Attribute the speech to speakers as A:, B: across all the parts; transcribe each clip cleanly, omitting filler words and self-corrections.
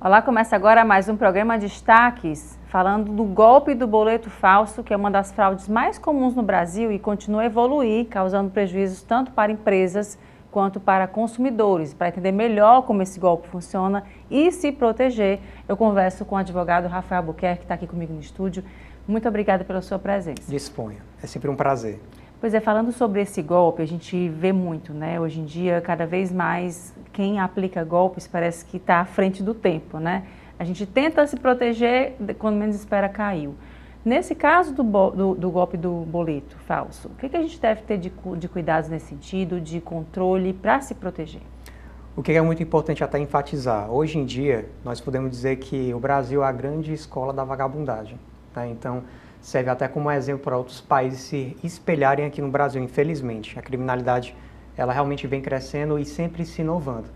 A: Olá, começa agora mais um programa Destaques, falando do golpe do boleto falso, que é uma das fraudes mais comuns no Brasil e continua a evoluir, causando prejuízos tanto para empresas quanto para consumidores. Para entender melhor como esse golpe funciona e se proteger, eu converso com o advogado Rafael Albuquerque, que está aqui comigo no estúdio. Muito obrigada pela sua presença.
B: Disponha, é sempre um prazer.
A: Pois é, falando sobre esse golpe, a gente vê muito, né? Hoje em dia, cada vez mais, quem aplica golpes parece que está à frente do tempo, né? A gente tenta se proteger, quando menos espera, caiu. Nesse caso do golpe do boleto falso, o que a gente deve ter de cuidados nesse sentido, de controle para se proteger?
B: O que é muito importante até enfatizar, hoje em dia, nós podemos dizer que o Brasil é a grande escola da vagabundagem, tá? Então, serve até como exemplo para outros países se espelharem aqui no Brasil, infelizmente. A criminalidade, ela realmente vem crescendo e sempre se inovando.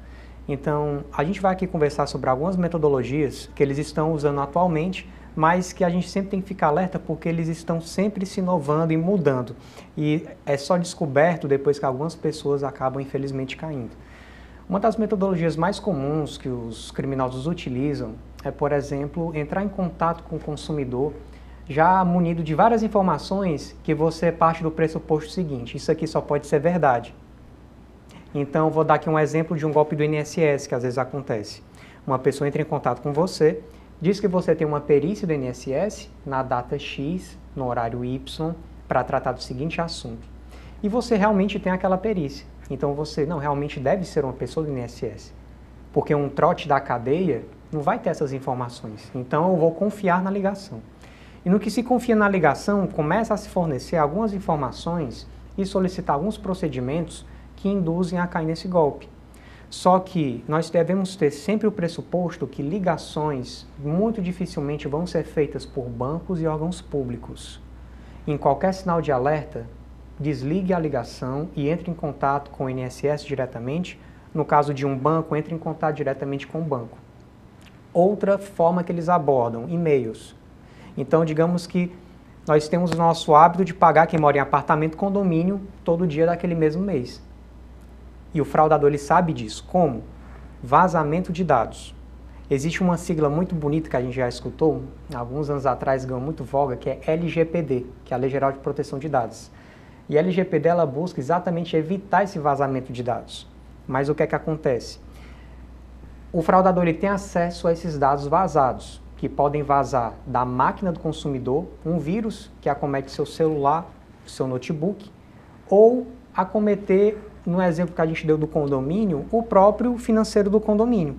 B: Então, a gente vai aqui conversar sobre algumas metodologias que eles estão usando atualmente, mas que a gente sempre tem que ficar alerta porque eles estão sempre se inovando e mudando. E é só descoberto depois que algumas pessoas acabam, infelizmente, caindo. Uma das metodologias mais comuns que os criminosos utilizam é, por exemplo, entrar em contato com o consumidor já munido de várias informações que você parte do pressuposto seguinte: isso aqui só pode ser verdade. Então, vou dar aqui um exemplo de um golpe do INSS que às vezes acontece. Uma pessoa entra em contato com você, diz que você tem uma perícia do INSS na data X, no horário Y, para tratar do seguinte assunto. E você realmente tem aquela perícia. Então, você não realmente deve ser uma pessoa do INSS, porque um trote da cadeia não vai ter essas informações. Então, eu vou confiar na ligação. E no que se confia na ligação, começa a se fornecer algumas informações e solicitar alguns procedimentos que induzem a cair nesse golpe. Só que nós devemos ter sempre o pressuposto que ligações muito dificilmente vão ser feitas por bancos e órgãos públicos. Em qualquer sinal de alerta, desligue a ligação e entre em contato com o INSS diretamente. No caso de um banco, entre em contato diretamente com o banco. Outra forma que eles abordam, e-mails. Então, digamos que nós temos o nosso hábito de pagar quem mora em apartamento, condomínio, todo dia daquele mesmo mês. E o fraudador, ele sabe disso. Como? Vazamento de dados. Existe uma sigla muito bonita que a gente já escutou, alguns anos atrás ganhou muito voga, que é LGPD, que é a Lei Geral de Proteção de Dados. E a LGPD, ela busca exatamente evitar esse vazamento de dados. Mas o que é que acontece? O fraudador, ele tem acesso a esses dados vazados, que podem vazar da máquina do consumidor, um vírus que acomete seu celular, seu notebook, ou acometer, no exemplo que a gente deu do condomínio, o próprio financeiro do condomínio,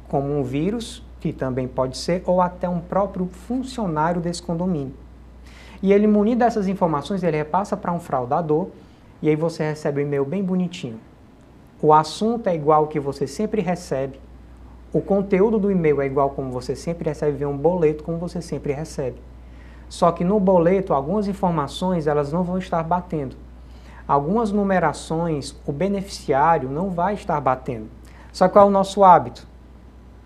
B: como um vírus, que também pode ser, ou até um próprio funcionário desse condomínio. E ele, munido dessas informações, ele repassa para um fraudador, e aí você recebe um e-mail bem bonitinho. O assunto é igual ao que você sempre recebe, o conteúdo do e-mail é igual como você sempre recebe, vem um boleto como você sempre recebe. Só que no boleto, algumas informações elas não vão estar batendo. Algumas numerações, o beneficiário não vai estar batendo. Só que qual é o nosso hábito?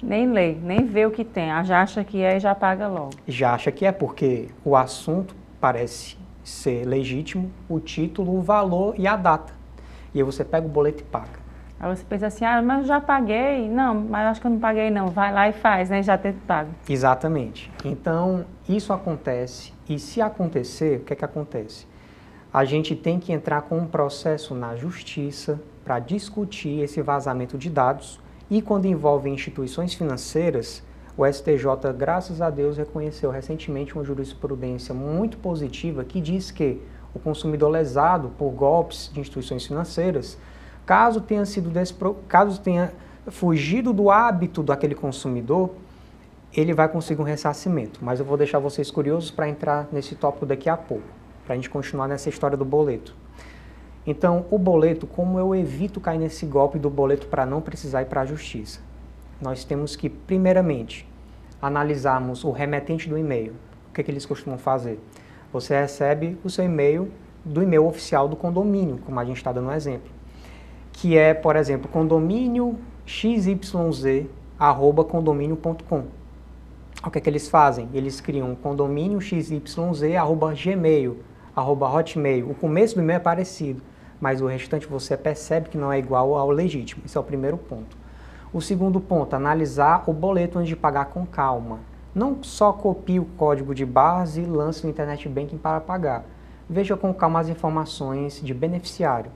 A: Nem lê, nem vê o que tem, já acha que é e já paga logo.
B: Já acha que é porque o assunto parece ser legítimo, o título, o valor e a data. E aí você pega o boleto e paga.
A: Aí você pensa assim, mas eu já paguei. Não, mas acho que eu não paguei não. Vai lá e faz, né? Já ter pago.
B: Exatamente. Então, isso acontece. E se acontecer, o que é que acontece? A gente tem que entrar com um processo na justiça para discutir esse vazamento de dados. E quando envolve instituições financeiras, o STJ, graças a Deus, reconheceu recentemente uma jurisprudência muito positiva que diz que o consumidor lesado por golpes de instituições financeiras, caso tenha fugido do hábito daquele consumidor, ele vai conseguir um ressarcimento. Mas eu vou deixar vocês curiosos para entrar nesse tópico daqui a pouco, para a gente continuar nessa história do boleto. Então, o boleto, como eu evito cair nesse golpe do boleto para não precisar ir para a justiça? Nós temos que, primeiramente, analisarmos o remetente do e-mail. O que é que eles costumam fazer? Você recebe o seu e-mail do e-mail oficial do condomínio, como a gente está dando um exemplo. Que é, por exemplo, condomínio xyz@condomínio.com. O que é que eles fazem? Eles criam condomínio xyz@gmail, @hotmail. O começo do e-mail é parecido, mas o restante você percebe que não é igual ao legítimo. Esse é o primeiro ponto. O segundo ponto, analisar o boleto antes de pagar com calma. Não só copie o código de barras e lance o Internet Banking para pagar. Veja com calma as informações de beneficiário.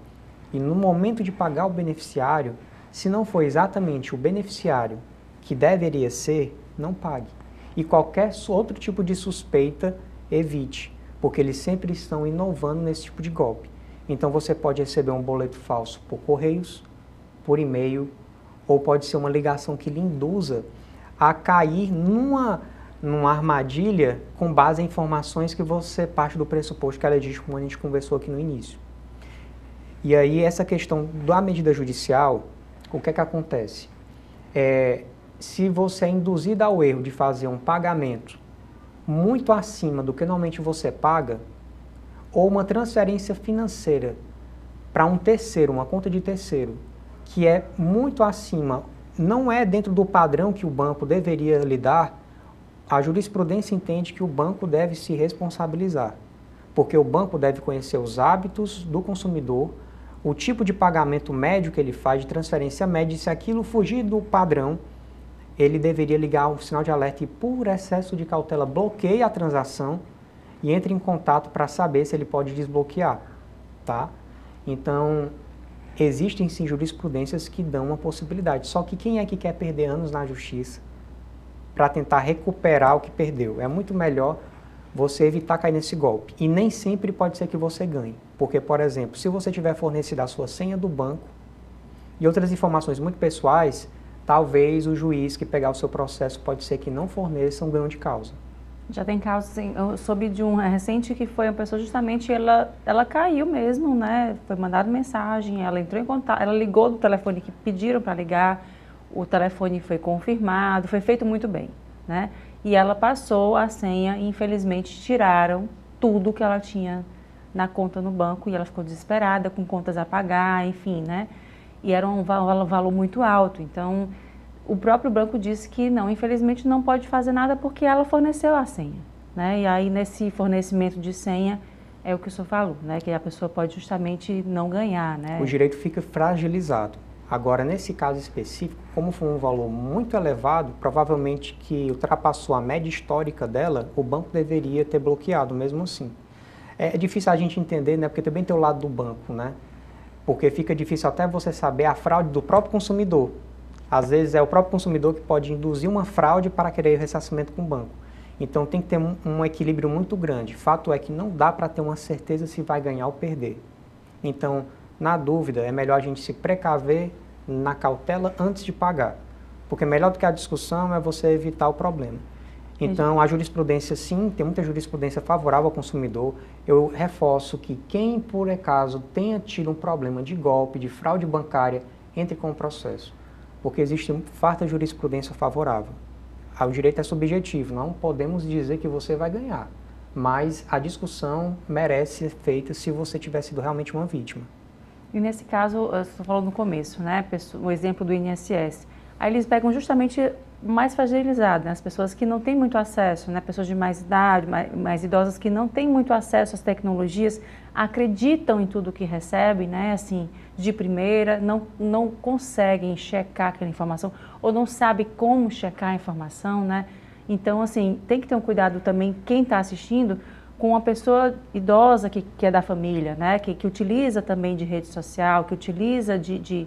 B: E no momento de pagar o beneficiário, se não for exatamente o beneficiário que deveria ser, não pague. E qualquer outro tipo de suspeita, evite, porque eles sempre estão inovando nesse tipo de golpe. Então você pode receber um boleto falso por correios, por e-mail, ou pode ser uma ligação que lhe induza a cair numa armadilha com base em informações que você parte do pressuposto que ela existe, como a gente conversou aqui no início. E aí essa questão da medida judicial, o que é que acontece? Se você é induzido ao erro de fazer um pagamento muito acima do que normalmente você paga, ou uma transferência financeira para um terceiro, uma conta de terceiro, que é muito acima, não é dentro do padrão que o banco deveria lhe dar, a jurisprudência entende que o banco deve se responsabilizar, porque o banco deve conhecer os hábitos do consumidor, o tipo de pagamento médio que ele faz, de transferência média, e se aquilo fugir do padrão, ele deveria ligar um sinal de alerta e, por excesso de cautela, bloqueie a transação e entre em contato para saber se ele pode desbloquear, tá? Então, existem sim jurisprudências que dão uma possibilidade, só que quem é que quer perder anos na justiça para tentar recuperar o que perdeu? É muito melhor você evitar cair nesse golpe. E nem sempre pode ser que você ganhe, porque, por exemplo, se você tiver fornecido a sua senha do banco e outras informações muito pessoais, talvez o juiz que pegar o seu processo pode ser que não forneça um ganho de causa.
A: Já tem casos, assim, eu soube de um recente que foi uma pessoa justamente, ela caiu mesmo, né? Foi mandada mensagem, ela entrou em contato, ela ligou do telefone que pediram para ligar, o telefone foi confirmado, foi feito muito bem, né? E ela passou a senha e infelizmente tiraram tudo que ela tinha na conta no banco e ela ficou desesperada, com contas a pagar, enfim, né? E era um valor muito alto, então o próprio banco disse que não, infelizmente não pode fazer nada porque ela forneceu a senha, né? E aí nesse fornecimento de senha é o que o senhor falou, né? Que a pessoa pode justamente não ganhar, né?
B: O direito fica fragilizado. Agora, nesse caso específico, como foi um valor muito elevado, provavelmente que ultrapassou a média histórica dela, o banco deveria ter bloqueado mesmo assim. É difícil a gente entender, né? Porque também tem o lado do banco, né? Porque fica difícil até você saber a fraude do próprio consumidor. Às vezes é o próprio consumidor que pode induzir uma fraude para querer ressarcimento com o banco. Então tem que ter um equilíbrio muito grande. Fato é que não dá para ter uma certeza se vai ganhar ou perder. Então, na dúvida, é melhor a gente se precaver na cautela antes de pagar. Porque melhor do que a discussão é você evitar o problema. Então, a jurisprudência, sim, tem muita jurisprudência favorável ao consumidor. Eu reforço que quem, por acaso, tenha tido um problema de golpe, de fraude bancária, entre com o processo. Porque existe farta jurisprudência favorável. O direito é subjetivo, não podemos dizer que você vai ganhar. Mas a discussão merece ser feita se você tiver sido realmente uma vítima.
A: E nesse caso, eu estou falando no começo, né? O exemplo do INSS. Aí eles pegam justamente mais fragilizadas, né? As pessoas que não têm muito acesso, né? Pessoas de mais idade, mais idosas que não têm muito acesso às tecnologias, acreditam em tudo que recebem, né? Assim, de primeira, não conseguem checar aquela informação ou não sabem como checar a informação, né? Então, assim, tem que ter um cuidado também quem está assistindo com uma pessoa idosa que é da família, né? Que utiliza também de rede social, que utiliza de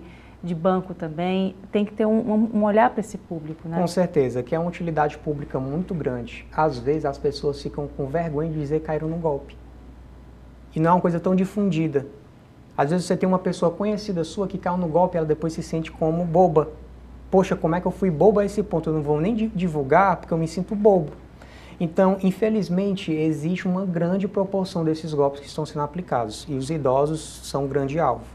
A: banco também, tem que ter um olhar para esse público, né?
B: Com certeza, que é uma utilidade pública muito grande. Às vezes as pessoas ficam com vergonha de dizer que caíram no golpe. E não é uma coisa tão difundida. Às vezes você tem uma pessoa conhecida sua que caiu no golpe e ela depois se sente como boba. Poxa, como é que eu fui bobo a esse ponto? Eu não vou nem divulgar porque eu me sinto bobo. Então, infelizmente, existe uma grande proporção desses golpes que estão sendo aplicados. E os idosos são um grande alvo.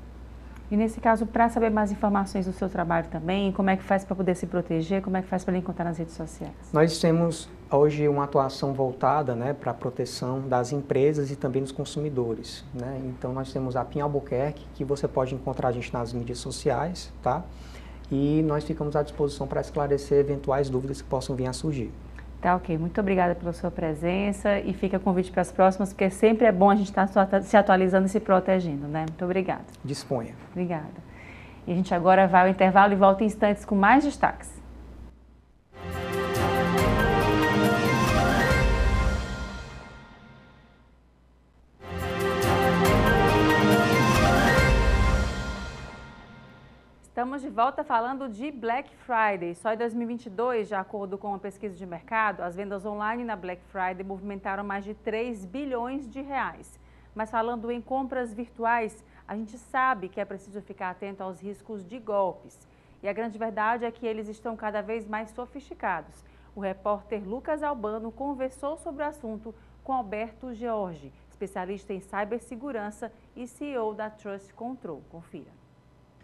A: E nesse caso, para saber mais informações do seu trabalho também, como é que faz para poder se proteger, como é que faz para encontrar nas redes sociais?
B: Nós temos hoje uma atuação voltada, né, para a proteção das empresas e também dos consumidores, né? Então nós temos a PIN Albuquerque, que você pode encontrar a gente nas mídias sociais, tá? E nós ficamos à disposição para esclarecer eventuais dúvidas que possam vir a surgir.
A: Tá, ok. Muito obrigada pela sua presença e fica convite para as próximas, porque sempre é bom a gente estar se atualizando e se protegendo, né? Muito obrigada.
B: Disponha.
A: Obrigada. E a gente agora vai ao intervalo e volta em instantes com mais destaques. Estamos de volta falando de Black Friday. Só em 2022, de acordo com uma pesquisa de mercado, as vendas online na Black Friday movimentaram mais de 3 bilhões de reais. Mas falando em compras virtuais, a gente sabe que é preciso ficar atento aos riscos de golpes. E a grande verdade é que eles estão cada vez mais sofisticados. O repórter Lucas Albano conversou sobre o assunto com Alberto George, especialista em cibersegurança e CEO da Trust Control. Confira.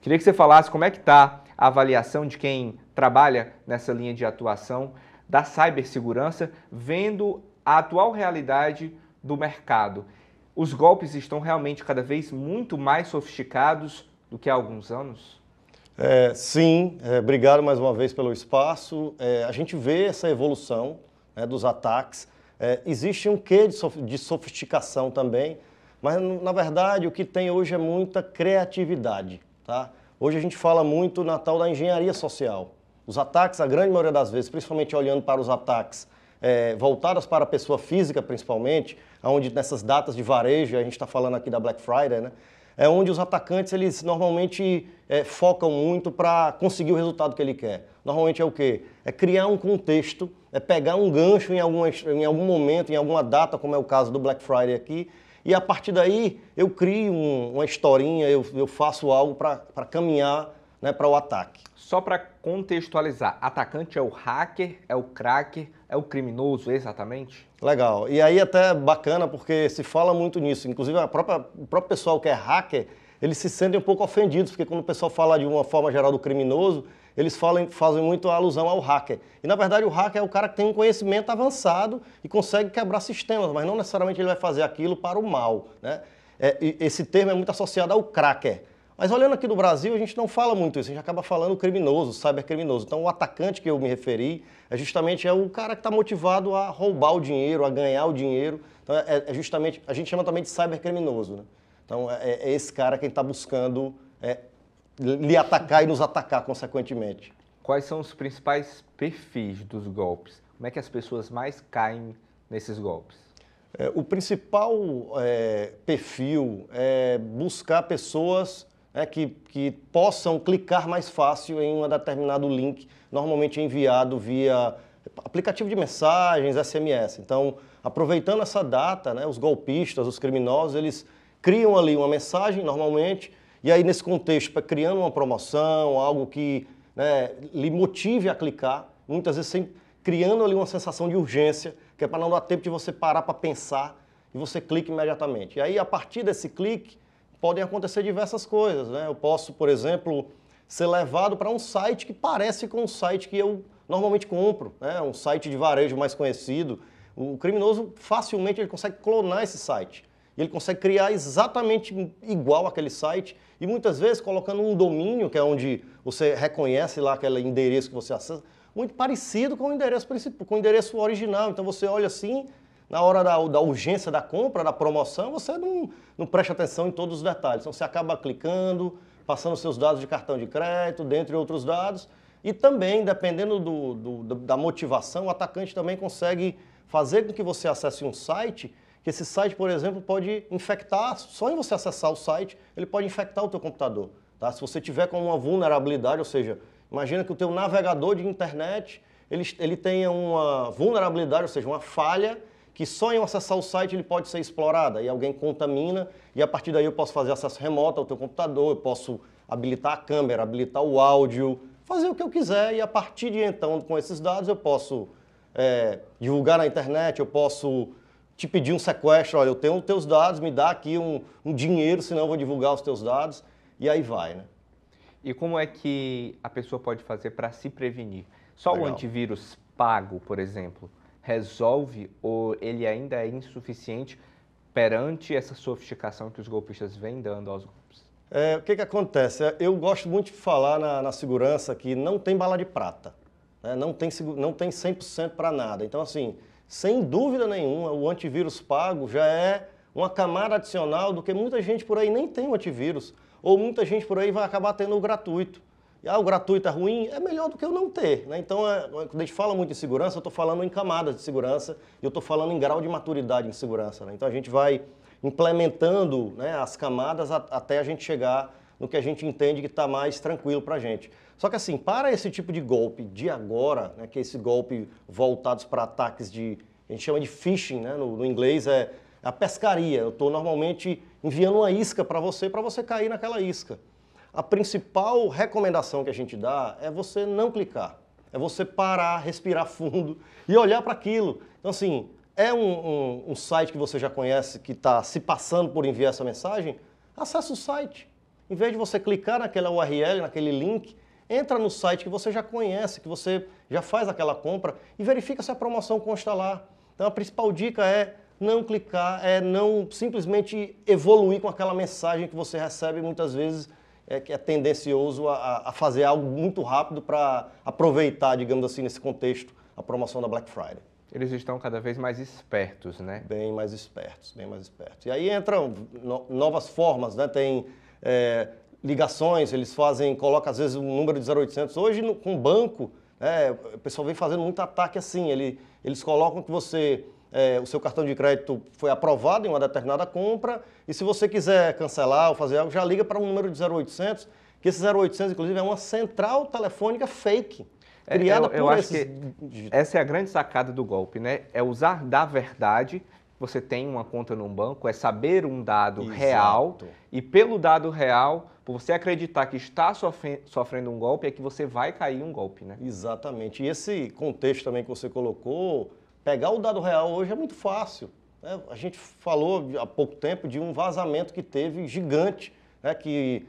C: Queria que você falasse como é que está a avaliação de quem trabalha nessa linha de atuação da cibersegurança, vendo a atual realidade do mercado. Os golpes estão realmente cada vez muito mais sofisticados do que há alguns anos?
D: Sim, obrigado mais uma vez pelo espaço. A gente vê essa evolução, né, dos ataques. Existe um quê de sofisticação também, mas na verdade o que tem hoje é muita criatividade. Tá? Hoje a gente fala muito na tal da engenharia social. Os ataques, a grande maioria das vezes, principalmente olhando para os ataques voltados para a pessoa física principalmente, onde nessas datas de varejo, a gente está falando aqui da Black Friday, né? É onde os atacantes eles normalmente focam muito para conseguir o resultado que ele quer. Normalmente é o quê? É criar um contexto, é pegar um gancho em algum momento, em alguma data, como é o caso do Black Friday aqui, e a partir daí eu crio uma historinha, eu faço algo para caminhar, né, para o ataque.
C: Só para contextualizar, atacante é o hacker, é o cracker, é o criminoso exatamente?
D: Legal. E aí até bacana porque se fala muito nisso. Inclusive o próprio pessoal que é hacker, eles se sentem um pouco ofendidos, porque quando o pessoal fala de uma forma geral do criminoso, eles fazem muito alusão ao hacker. E na verdade o hacker é o cara que tem um conhecimento avançado e consegue quebrar sistemas, mas não necessariamente ele vai fazer aquilo para o mal, né? Esse termo é muito associado ao cracker. Mas olhando aqui do Brasil, a gente não fala muito isso, a gente acaba falando criminoso, cybercriminoso. Então o atacante que eu me referi justamente o cara que está motivado a roubar o dinheiro, a ganhar o dinheiro. Então justamente, a gente chama também de cybercriminoso, né? Então é esse cara quem está buscando lhe atacar e nos atacar consequentemente.
C: Quais são os principais perfis dos golpes? Como é que as pessoas mais caem nesses golpes?
D: O principal perfil é buscar pessoas que possam clicar mais fácil em um determinado link, normalmente enviado via aplicativo de mensagens, SMS. Então, aproveitando essa data, né, os golpistas, os criminosos, eles criam ali uma mensagem normalmente, e aí nesse contexto, criando uma promoção, algo que, né, lhe motive a clicar, muitas vezes criando ali uma sensação de urgência, que é para não dar tempo de você parar para pensar e você clica imediatamente. E aí, a partir desse clique, podem acontecer diversas coisas, né? Eu posso, por exemplo, ser levado para um site que parece com um site que eu normalmente compro, né? Um site de varejo mais conhecido. O criminoso facilmente ele consegue clonar esse site. E ele consegue criar exatamente igual aquele site e muitas vezes colocando um domínio, que é onde você reconhece lá aquele endereço que você acessa, muito parecido com o endereço principal, com o endereço original. Então você olha assim, na hora da urgência da compra, da promoção, você não presta atenção em todos os detalhes. Então você acaba clicando, passando seus dados de cartão de crédito, dentre outros dados. E também, dependendo da motivação, o atacante também consegue fazer com que você acesse um site, que esse site, por exemplo, pode infectar, só em você acessar o site, ele pode infectar o teu computador. Tá? Se você tiver com uma vulnerabilidade, ou seja, imagina que o teu navegador de internet, ele tenha uma vulnerabilidade, ou seja, uma falha, que só em acessar o site ele pode ser explorada e alguém contamina e a partir daí eu posso fazer acesso remoto ao teu computador, eu posso habilitar a câmera, habilitar o áudio, fazer o que eu quiser e a partir de então, com esses dados, eu posso divulgar na internet, eu posso te pedir um sequestro, olha, eu tenho os teus dados, me dá aqui um dinheiro, senão eu vou divulgar os teus dados e aí vai, né?
C: E como é que a pessoa pode fazer para se prevenir? Só
D: Legal.
C: O antivírus pago, por exemplo, resolve ou ele ainda é insuficiente perante essa sofisticação que os golpistas vêm dando aos golpes?
D: O que acontece? Eu gosto muito de falar na segurança que não tem bala de prata, né? Não tem 100% para nada. Então, assim, sem dúvida nenhuma, o antivírus pago já é uma camada adicional do que muita gente por aí nem tem o antivírus. ou muita gente por aí vai acabar tendo o gratuito. E o gratuito é ruim, é melhor do que eu não ter, né? Então, quando a gente fala muito em segurança, eu estou falando em camadas de segurança e eu estou falando em grau de maturidade em segurança, né? Então, a gente vai implementando, né, as camadas até a gente chegar no que a gente entende que está mais tranquilo para a gente. Só que assim, para esse tipo de golpe de agora, né, que é esse golpe voltados para ataques a gente chama de phishing, né? No inglês é a pescaria. Eu estou normalmente enviando uma isca para você cair naquela isca. A principal recomendação que a gente dá é você não clicar, é você parar, respirar fundo e olhar para aquilo. Então assim, é um site que você já conhece, que está se passando por enviar essa mensagem, acessa o site. Em vez de você clicar naquela URL, naquele link, entra no site que você já conhece, que você já faz aquela compra e verifica se a promoção consta lá. Então a principal dica é não clicar, é não simplesmente evoluir com aquela mensagem que você recebe muitas vezes, que é tendencioso a fazer algo muito rápido para aproveitar, digamos assim, nesse contexto, a promoção da Black Friday.
C: Eles estão cada vez mais espertos, né?
D: Bem mais espertos, bem mais espertos. E aí entram novas formas, né? Tem ligações, eles colocam às vezes um número de 0800. Hoje, com banco, o pessoal vem fazendo muito ataque assim, eles colocam que o seu cartão de crédito foi aprovado em uma determinada compra e se você quiser cancelar ou fazer algo, já liga para um número de 0800, que esse 0800, inclusive, é uma central telefônica fake, criada por
C: eu acho que essa é a grande sacada do golpe, né? É usar da verdade, você tem uma conta num banco, é saber um dado real e pelo dado real, por você acreditar que está sofrendo um golpe, é que você vai cair em um golpe, né?
D: Exatamente. E esse contexto também que você colocou, pegar o dado real hoje é muito fácil, né? A gente falou há pouco tempo de um vazamento que teve gigante, né? Que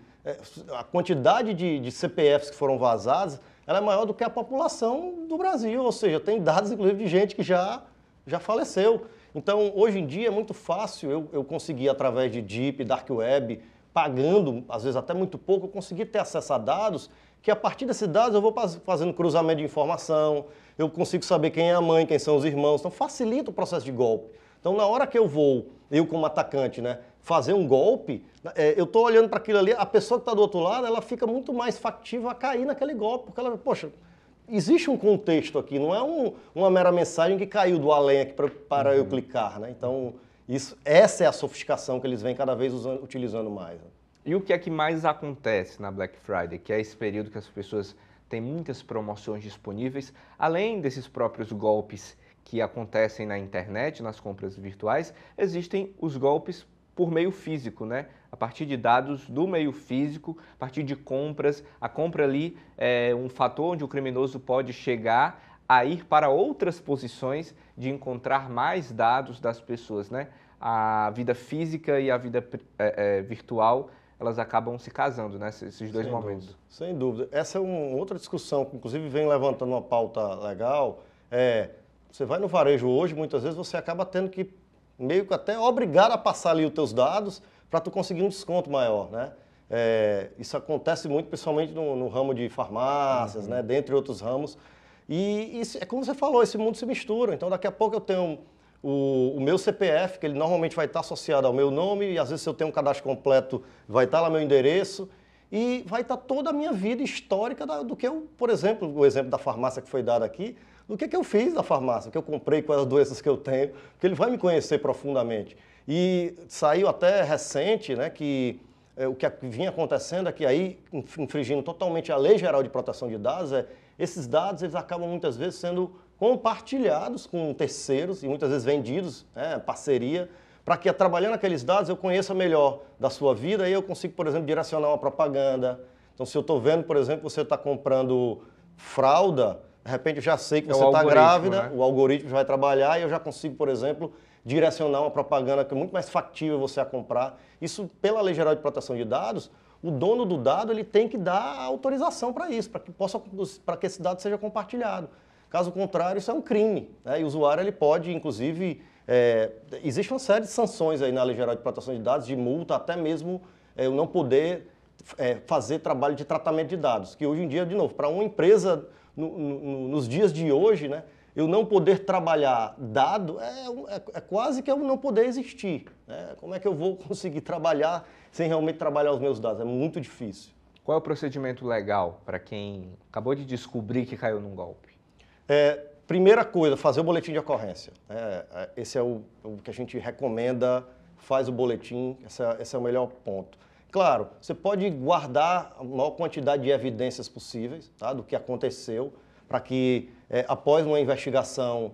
D: a quantidade de CPFs que foram vazados, ela é maior do que a população do Brasil, ou seja, tem dados inclusive de gente que já faleceu. Então, hoje em dia é muito fácil eu conseguir, através de Deep, Dark Web, pagando, às vezes até muito pouco, eu conseguir ter acesso a dados, que a partir desses dados eu vou fazendo cruzamento de informação, eu consigo saber quem é a mãe, quem são os irmãos, então facilita o processo de golpe. Então, na hora que eu como atacante, né, fazer um golpe, eu estou olhando para aquilo ali, a pessoa que está do outro lado, ela fica muito mais factível a cair naquele golpe, porque ela, poxa, existe um contexto aqui, não é uma mera mensagem que caiu do além aqui para eu clicar, né? Então, essa é a sofisticação que eles vêm cada vez utilizando mais. Né?
C: E o que é que mais acontece na Black Friday, que é esse período que as pessoas têm muitas promoções disponíveis, além desses próprios golpes que acontecem na internet, nas compras virtuais, existem os golpes por meio físico, né? A partir de dados do meio físico, a partir de compras, a compra ali é um fator onde o criminoso pode chegar a ir para outras posições de encontrar mais dados das pessoas, né? A vida física e a vida virtual, elas acabam se casando, né? Esses dois momentos.
D: Sem dúvida. Essa é uma outra discussão que inclusive vem levantando uma pauta legal. Você vai no varejo hoje, muitas vezes você acaba tendo que meio que até obrigado a passar ali os teus dados para tu conseguir um desconto maior, né? Isso acontece muito, principalmente no ramo de farmácias, né? Dentre outros ramos. E isso, é como você falou, esse mundo se mistura. Então, daqui a pouco eu tenho o meu CPF, que ele normalmente vai estar associado ao meu nome, e às vezes se eu tenho um cadastro completo, vai estar lá meu endereço, e vai estar toda a minha vida histórica do que eu, por exemplo, o exemplo da farmácia que foi dado aqui, do que eu fiz da farmácia, o que eu comprei, quais as doenças que eu tenho, porque ele vai me conhecer profundamente. E saiu até recente, né, que o que vinha acontecendo é que aí, infringindo totalmente a Lei Geral de Proteção de Dados, esses dados eles acabam muitas vezes sendo compartilhados com terceiros e muitas vezes vendidos, parceria, para que trabalhando aqueles dados eu conheça melhor da sua vida e eu consigo, por exemplo, direcionar uma propaganda. Então, se eu estou vendo, por exemplo, você está comprando fralda, de repente eu já sei que você está grávida, né? O algoritmo vai trabalhar e eu já consigo, por exemplo, direcionar uma propaganda que é muito mais factível você a comprar. Isso, pela Lei Geral de Proteção de Dados, o dono do dado ele tem que dar autorização para isso, para que esse dado seja compartilhado. Caso contrário, isso é um crime, né? E o usuário ele pode, inclusive, existe uma série de sanções aí na Lei Geral de Proteção de Dados, de multa, até mesmo não poder fazer trabalho de tratamento de dados, que hoje em dia, de novo, para uma empresa, nos dias de hoje, né, eu não poder trabalhar dado é quase que eu não poder existir. Né? Como é que eu vou conseguir trabalhar sem realmente trabalhar os meus dados? É muito difícil.
C: Qual é o procedimento legal para quem acabou de descobrir que caiu num golpe?
D: Primeira coisa, fazer o boletim de ocorrência. Esse é o que a gente recomenda, faz o boletim, esse é o melhor ponto. Claro, você pode guardar a maior quantidade de evidências possíveis, tá, do que aconteceu, para que após uma investigação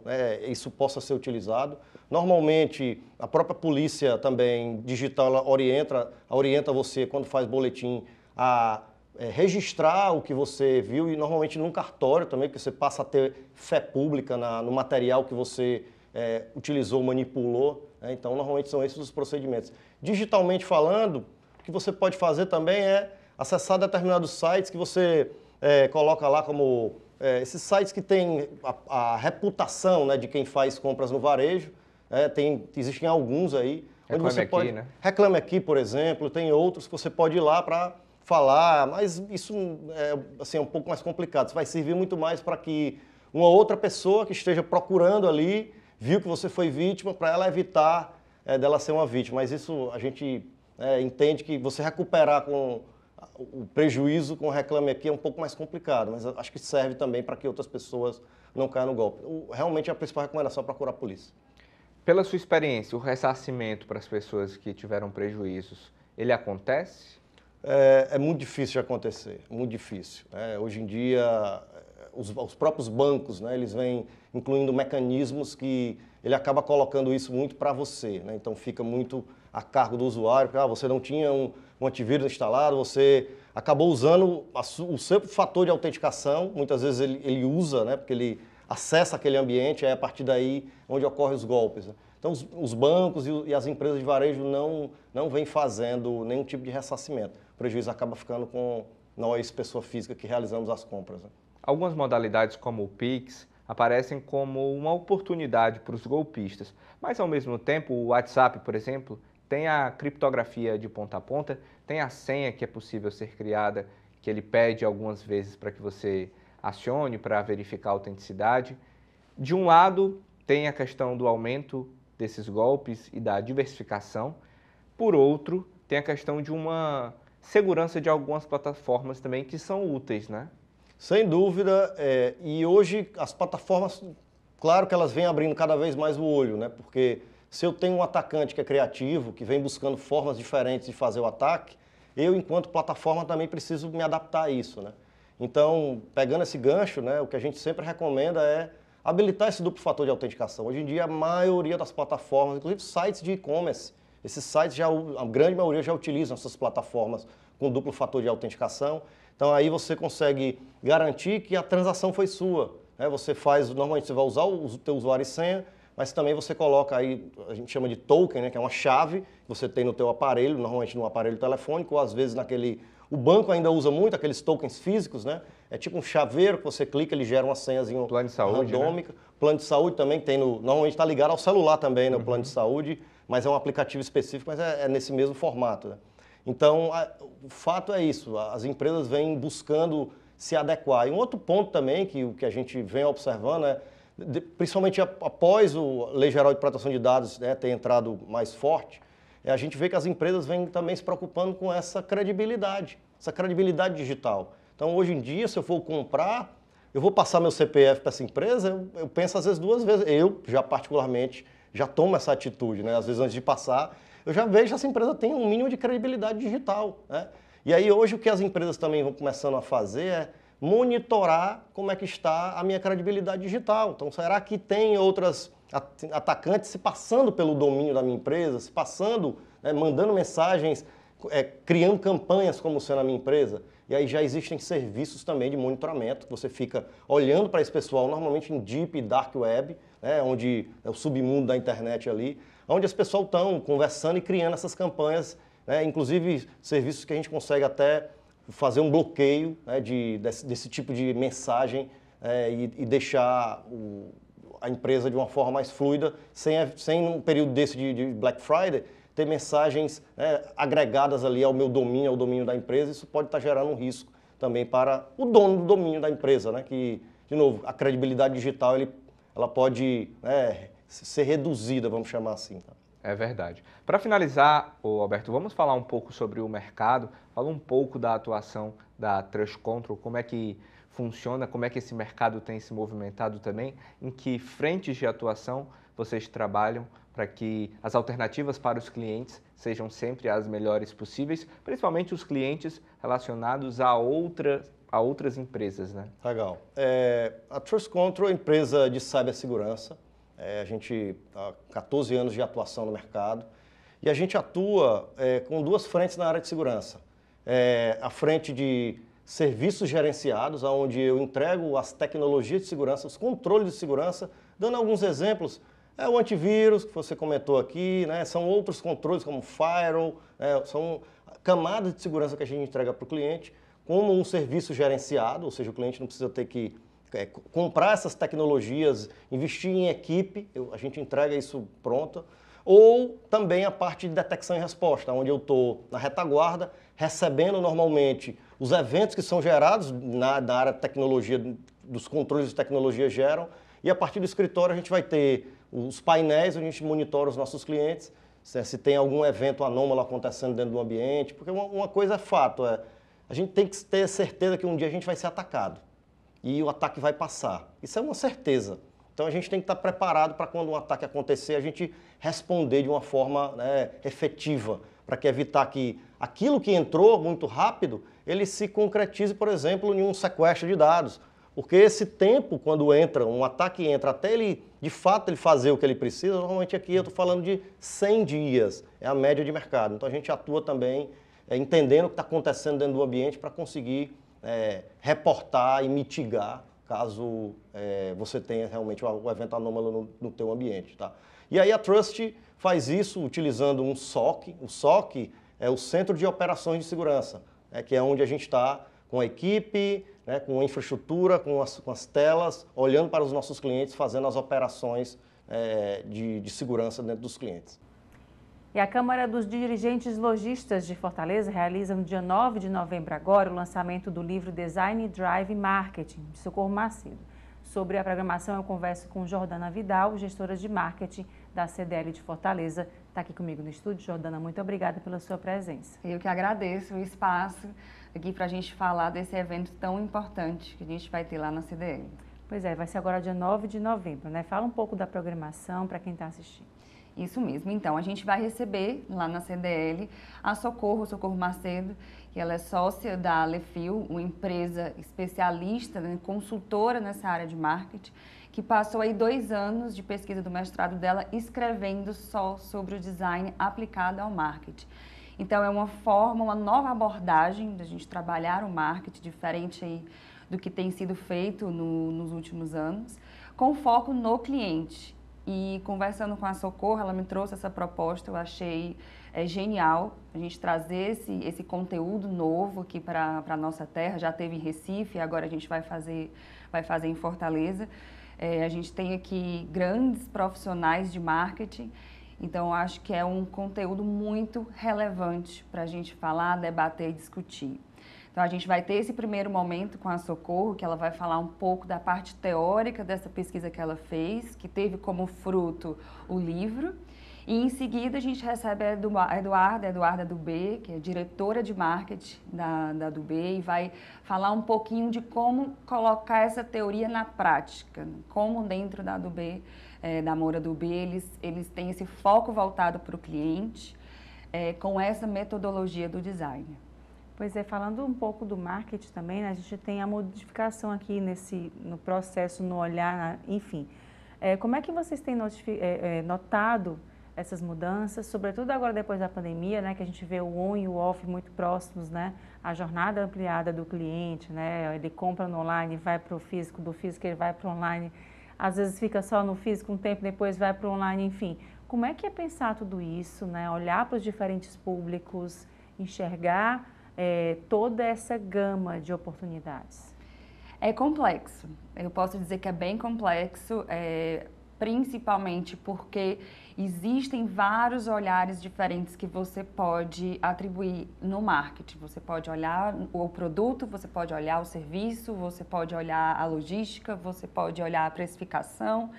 D: isso possa ser utilizado. Normalmente, a própria polícia também digital ela orienta você, quando faz boletim, a registrar o que você viu, e normalmente num cartório também, que você passa a ter fé pública no material que você utilizou, manipulou. Né? Então, normalmente são esses os procedimentos. Digitalmente falando, o que você pode fazer também é acessar determinados sites que você coloca lá como esses sites que têm a reputação, né, de quem faz compras no varejo. Existem alguns aí.
C: Reclame
D: onde você
C: Aqui,
D: pode,
C: né?
D: Reclame Aqui, por exemplo, tem outros que você pode ir lá para falar, mas isso é um pouco mais complicado. Isso vai servir muito mais para que uma outra pessoa que esteja procurando ali, viu que você foi vítima, para ela evitar dela ser uma vítima. Mas isso a gente entende que você recuperar com o prejuízo com o Reclame Aqui é um pouco mais complicado, mas acho que serve também para que outras pessoas não caiam no golpe. Realmente a principal recomendação é procurar a polícia.
C: Pela sua experiência, o ressarcimento para as pessoas que tiveram prejuízos, ele acontece?
D: É muito difícil de acontecer, muito difícil. Hoje em dia, os próprios bancos, né, eles vêm incluindo mecanismos que ele acaba colocando isso muito para você. Né? Então fica muito a cargo do usuário, porque você não tinha um antivírus instalado, você acabou usando o seu fator de autenticação, muitas vezes ele usa, né, porque ele acessa aquele ambiente, é a partir daí onde ocorrem os golpes. Né? Então os bancos e as empresas de varejo não vêm fazendo nenhum tipo de ressarcimento. O prejuízo acaba ficando com nós, pessoa física, que realizamos as compras. Né?
C: Algumas modalidades, como o Pix, aparecem como uma oportunidade para os golpistas, mas ao mesmo tempo o WhatsApp, por exemplo, tem a criptografia de ponta a ponta, tem a senha que é possível ser criada, que ele pede algumas vezes para que você acione para verificar a autenticidade. De um lado, tem a questão do aumento desses golpes e da diversificação. Por outro, tem a questão de uma segurança de algumas plataformas também que são úteis, né?
D: Sem dúvida, e hoje as plataformas, claro que elas vêm abrindo cada vez mais o olho, né? Porque se eu tenho um atacante que é criativo, que vem buscando formas diferentes de fazer o ataque, eu, enquanto plataforma, também preciso me adaptar a isso, né? Então, pegando esse gancho, né, o que a gente sempre recomenda é habilitar esse duplo fator de autenticação. Hoje em dia, a maioria das plataformas, inclusive sites de e-commerce, esses sites, a grande maioria já utilizam essas plataformas com duplo fator de autenticação. Então, aí você consegue garantir que a transação foi sua. Né? Normalmente você vai usar o teu usuário e senha, mas também você coloca aí, a gente chama de token, né, que é uma chave que você tem no teu aparelho, normalmente no aparelho telefônico, ou às vezes o banco ainda usa muito aqueles tokens físicos, né? É tipo um chaveiro que você clica, ele gera uma senhazinha
C: plano de saúde,
D: randômica. Né? Plano de saúde também tem normalmente está ligado ao celular também, né, o plano de saúde, mas é um aplicativo específico, mas é nesse mesmo formato. Né? Então, o fato é isso, as empresas vêm buscando se adequar. E um outro ponto também que a gente vem observando é, principalmente após a Lei Geral de Proteção de Dados, né, ter entrado mais forte, a gente vê que as empresas vêm também se preocupando com essa credibilidade digital. Então, hoje em dia, se eu for comprar, eu vou passar meu CPF para essa empresa, eu penso às vezes duas vezes. Eu, já particularmente, já tomo essa atitude, né? Às vezes antes de passar, eu já vejo que essa empresa tem um mínimo de credibilidade digital. Né? E aí hoje o que as empresas também vão começando a fazer é monitorar como é que está a minha credibilidade digital. Então, será que tem outras atacantes se passando pelo domínio da minha empresa, se passando, né, mandando mensagens, criando campanhas como sendo a minha empresa? E aí já existem serviços também de monitoramento, que você fica olhando para esse pessoal, normalmente em Deep e Dark Web, né, onde é o submundo da internet ali, onde as pessoas estão conversando e criando essas campanhas, né, inclusive serviços que a gente consegue até fazer um bloqueio, né, desse tipo de mensagem e deixar a empresa de uma forma mais fluida, sem um período desse de Black Friday, ter mensagens, né, agregadas ali ao meu domínio, ao domínio da empresa. Isso pode estar gerando um risco também para o dono do domínio da empresa, né, que, de novo, a credibilidade digital, ela pode ser reduzida, vamos chamar assim. Tá?
C: É verdade. Para finalizar, Alberto, vamos falar um pouco sobre o mercado, falar um pouco da atuação da Trust Control, como é que funciona, como é que esse mercado tem se movimentado também, em que frentes de atuação vocês trabalham para que as alternativas para os clientes sejam sempre as melhores possíveis, principalmente os clientes relacionados a outras empresas, né?
D: Legal. A Trust Control é uma empresa de cibersegurança. A gente está há 14 anos de atuação no mercado e a gente atua com duas frentes na área de segurança. A frente de serviços gerenciados, onde eu entrego as tecnologias de segurança, os controles de segurança, dando alguns exemplos. O antivírus, que você comentou aqui, né? São outros controles como firewall, são camadas de segurança que a gente entrega para o cliente, como um serviço gerenciado, ou seja, o cliente não precisa ter que comprar essas tecnologias, investir em equipe, a gente entrega isso pronto. Ou também a parte de detecção e resposta, onde eu estou na retaguarda, recebendo normalmente os eventos que são gerados na área de tecnologia, dos controles de tecnologia geram, e a partir do escritório a gente vai ter os painéis, a gente monitora os nossos clientes, se tem algum evento anômalo acontecendo dentro do ambiente, porque uma coisa é fato, a gente tem que ter certeza que um dia a gente vai ser atacado e o ataque vai passar. Isso é uma certeza. Então a gente tem que estar preparado para quando um ataque acontecer, a gente responder de uma forma efetiva, para que evitar que aquilo que entrou muito rápido, ele se concretize, por exemplo, em um sequestro de dados. Porque esse tempo, quando um ataque entra, até ele, de fato, ele fazer o que ele precisa, normalmente aqui eu estou falando de 100 dias, é a média de mercado. Então a gente atua também entendendo o que está acontecendo dentro do ambiente para conseguir reportar e mitigar caso você tenha realmente o evento anômalo no teu ambiente. Tá? E aí a Trust faz isso utilizando um SOC. O SOC é o Centro de Operações de Segurança, que é onde a gente está com a equipe, com a infraestrutura, com as telas, olhando para os nossos clientes, fazendo as operações de segurança dentro dos clientes.
A: E a Câmara dos Dirigentes Lojistas de Fortaleza realiza no dia 9 de novembro agora o lançamento do livro Design Drive Marketing, de Socorro Macedo. Sobre a programação eu converso com Jordana Vidal, gestora de marketing da CDL de Fortaleza. Está aqui comigo no estúdio. Jordana, muito obrigada pela sua presença.
E: Eu que agradeço o espaço aqui para a gente falar desse evento tão importante que a gente vai ter lá na CDL.
A: Pois é, vai ser agora dia 9 de novembro, né? Fala um pouco da programação para quem está assistindo.
E: Isso mesmo. Então, a gente vai receber lá na CDL a Socorro Macedo, que ela é sócia da Alefil, uma empresa especialista, consultora nessa área de marketing, que passou aí 2 anos de pesquisa do mestrado dela escrevendo só sobre o design aplicado ao marketing. Então, é uma nova abordagem da gente trabalhar o marketing, diferente aí do que tem sido feito nos últimos anos, com foco no cliente. E conversando com a Socorro, ela me trouxe essa proposta, eu achei genial a gente trazer esse conteúdo novo aqui para a nossa terra. Já teve em Recife, agora a gente vai fazer em Fortaleza. A gente tem aqui grandes profissionais de marketing, então eu acho que é um conteúdo muito relevante para a gente falar, debater e discutir. Então, a gente vai ter esse primeiro momento com a Socorro, que ela vai falar um pouco da parte teórica dessa pesquisa que ela fez, que teve como fruto o livro. E, em seguida, a gente recebe a Eduarda Dubé, que é diretora de marketing da Dubé, e vai falar um pouquinho de como colocar essa teoria na prática, como dentro da Dubé, da Moura Dubé, eles têm esse foco voltado para o cliente, com essa metodologia do design.
A: Pois é, falando um pouco do marketing também, né, a gente tem a modificação aqui no processo, no olhar, enfim. Como é que vocês têm notado essas mudanças, sobretudo agora depois da pandemia, né, que a gente vê o on e o off muito próximos, né, a jornada ampliada do cliente, né, ele compra no online, vai para o físico, do físico ele vai para o online, às vezes fica só no físico um tempo, depois vai para o online, enfim. Como é que é pensar tudo isso, né, olhar para os diferentes públicos, enxergar toda essa gama de oportunidades?
E: É complexo, eu posso dizer que é bem complexo. principalmente porque existem vários olhares diferentes que você pode atribuir no marketing. Você pode olhar o produto, você pode olhar o serviço, você pode olhar a logística, você pode olhar a precificação.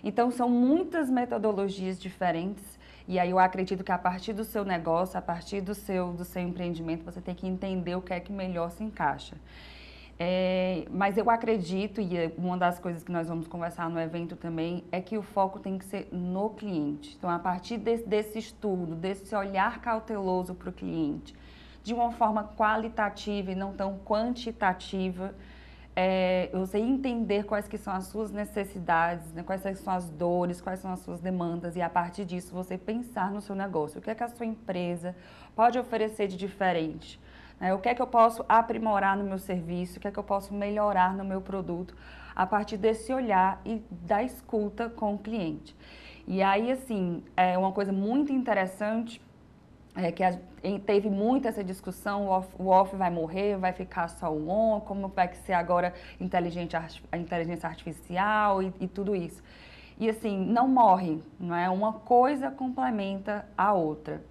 E: Então, são muitas metodologias diferentes e aí eu acredito que a partir do seu negócio, a partir do seu empreendimento, você tem que entender o que é que melhor se encaixa. Mas eu acredito, e uma das coisas que nós vamos conversar no evento também, é que o foco tem que ser no cliente. Então, a partir desse estudo, desse olhar cauteloso para o cliente, de uma forma qualitativa e não tão quantitativa, você entender quais que são as suas necessidades, né, quais são as dores, quais são as suas demandas, e a partir disso você pensar no seu negócio. O que é que a sua empresa pode oferecer de diferente? O que é que eu posso aprimorar no meu serviço, o que é que eu posso melhorar no meu produto, a partir desse olhar e da escuta com o cliente. E aí, assim, uma coisa muito interessante que teve muito essa discussão, o off vai morrer, vai ficar só o on, como vai ser agora a inteligência artificial e tudo isso. E assim, não morre, não é? Uma coisa complementa a outra.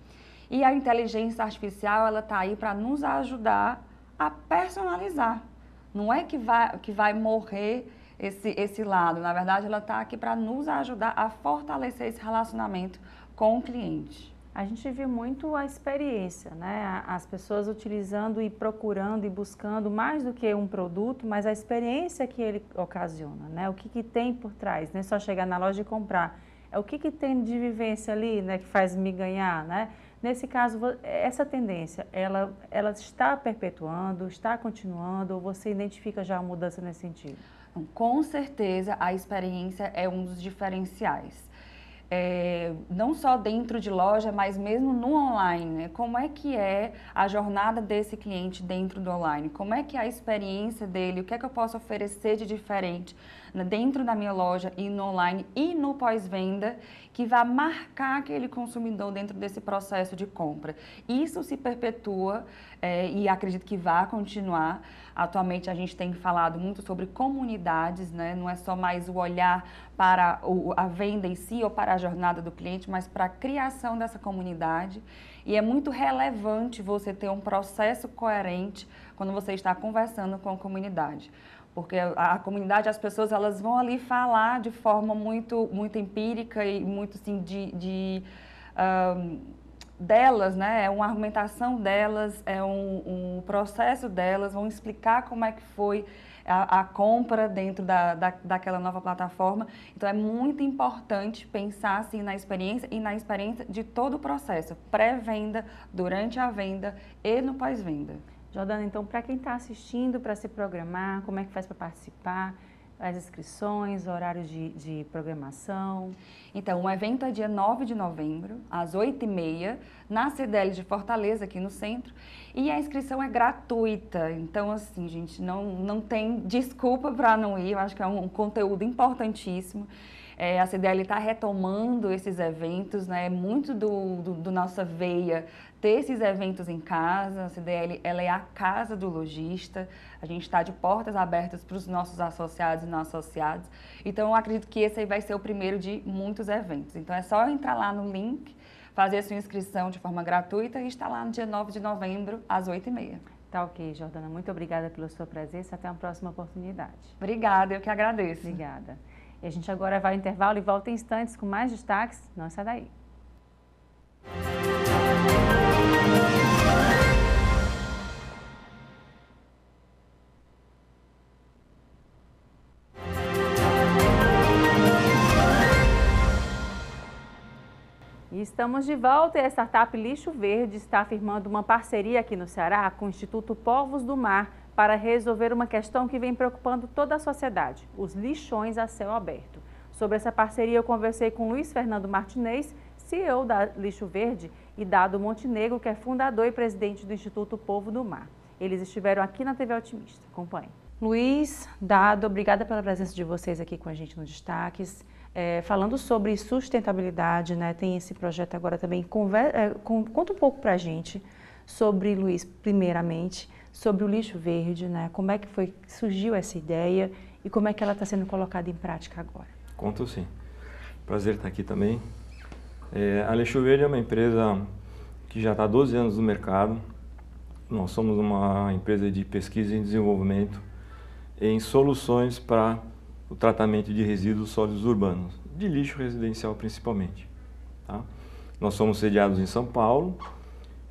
E: E a inteligência artificial, ela está aí para nos ajudar a personalizar. Não é que vai morrer esse lado. Na verdade, ela está aqui para nos ajudar a fortalecer esse relacionamento com o cliente.
A: A gente viu muito a experiência, né? As pessoas utilizando e procurando e buscando mais do que um produto, mas a experiência que ele ocasiona, né? O que tem por trás, não é só chegar na loja e comprar. É o que tem de vivência ali, né, que faz me ganhar, né? Nesse caso, essa tendência, ela está perpetuando, está continuando, ou você identifica já a mudança nesse sentido?
E: Com certeza, a experiência é um dos diferenciais. Não só dentro de loja, mas mesmo no online, né? Como é que é a jornada desse cliente dentro do online? Como é que é a experiência dele? O que é que eu posso oferecer de diferente dentro da minha loja e no online e no pós-venda que vai marcar aquele consumidor dentro desse processo de compra? Isso se perpetua e acredito que vai continuar. Atualmente a gente tem falado muito sobre comunidades, né? Não é só mais o olhar para a venda em si ou para a jornada do cliente, mas para a criação dessa comunidade. E é muito relevante você ter um processo coerente quando você está conversando com a comunidade. Porque a comunidade, as pessoas, elas vão ali falar de forma muito empírica e muito assim delas, né? É uma argumentação delas, é um processo delas, vão explicar como é que foi a compra dentro daquela nova plataforma. Então, é muito importante pensar assim na experiência e na experiência de todo o processo, pré-venda, durante a venda e no pós-venda.
A: Jordana, então, para quem está assistindo, para se programar, como é que faz para participar? As inscrições, horários de programação?
E: Então, o evento é dia 9 de novembro, às 8h30, na CDL de Fortaleza, aqui no centro. E a inscrição é gratuita. Então, assim, gente, não tem desculpa para não ir. Eu acho que é um conteúdo importantíssimo. A CDL está retomando esses eventos, né? Muito do nossa veia ter esses eventos em casa. A CDL, ela é a casa do lojista. A gente está de portas abertas para os nossos associados e não associados. Então, eu acredito que esse aí vai ser o primeiro de muitos eventos. Então, é só entrar lá no link, fazer a sua inscrição de forma gratuita e estar lá no dia 9 de novembro, às 8h30.
A: Tá ok, Jordana. Muito obrigada pela sua presença. Até uma próxima oportunidade.
E: Obrigada, eu que agradeço.
A: Obrigada. E a gente agora vai ao intervalo e volta em instantes com mais destaques. Não sai daí. E estamos de volta e a startup Lixo Verde está firmando uma parceria aqui no Ceará com o Instituto Povos do Mar para resolver uma questão que vem preocupando toda a sociedade, os lixões a céu aberto. Sobre essa parceria eu conversei com Luiz Fernando Martinez, CEO da Lixo Verde, e Dado Montenegro, que é fundador e presidente do Instituto Povo do Mar. Eles estiveram aqui na TV Otimista. Acompanhe. Luiz, Dado, obrigada pela presença de vocês aqui com a gente nos destaques. Falando sobre sustentabilidade, né? Tem esse projeto agora também. Conta um pouco para a gente sobre, Luiz, primeiramente, sobre o Lixo Verde, né? Como é que surgiu essa ideia e como é que ela está sendo colocada em prática agora?
F: Conto sim. Prazer estar aqui também. A Lixo Verde é uma empresa que já está há 12 anos no mercado. Nós somos uma empresa de pesquisa e desenvolvimento em soluções para o tratamento de resíduos sólidos urbanos, de lixo residencial principalmente. Tá? Nós somos sediados em São Paulo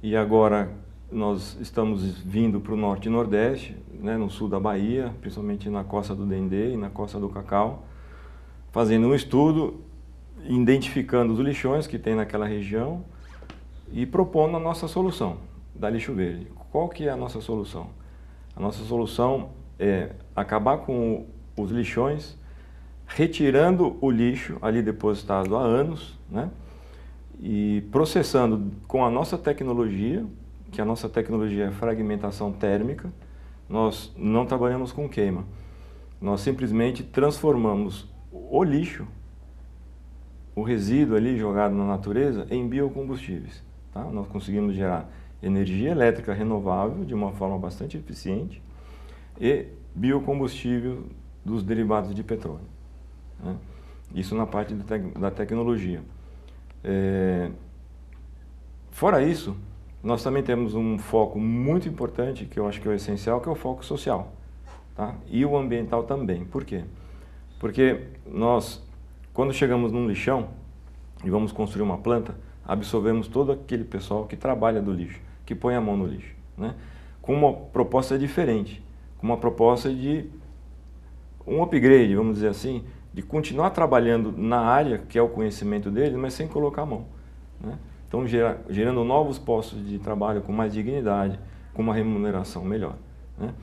F: e agora nós estamos vindo para o norte e nordeste, né, no sul da Bahia, principalmente na costa do Dendê e na costa do Cacau, fazendo um estudo, identificando os lixões que tem naquela região e propondo a nossa solução da Lixo Verde. Qual que é a nossa solução? A nossa solução é acabar com os lixões, retirando o lixo ali depositado há anos, né, e processando com a nossa tecnologia, que a nossa tecnologia é fragmentação térmica. Nós não trabalhamos com queima. Nós simplesmente transformamos o lixo, o resíduo ali jogado na natureza, em biocombustíveis. Tá? Nós conseguimos gerar energia elétrica renovável de uma forma bastante eficiente e biocombustível dos derivados de petróleo. Né? Isso na parte da tecnologia. Fora isso, nós também temos um foco muito importante, que eu acho que é o essencial, que é o foco social. Tá? E o ambiental também. Por quê? Porque nós, quando chegamos num lixão e vamos construir uma planta, absorvemos todo aquele pessoal que trabalha do lixo, que põe a mão no lixo, né? Com uma proposta diferente, com uma proposta de um upgrade, vamos dizer assim, de continuar trabalhando na área, que é o conhecimento deles, mas sem colocar a mão. Né? Então, gerando novos postos de trabalho com mais dignidade, com uma remuneração melhor. Né?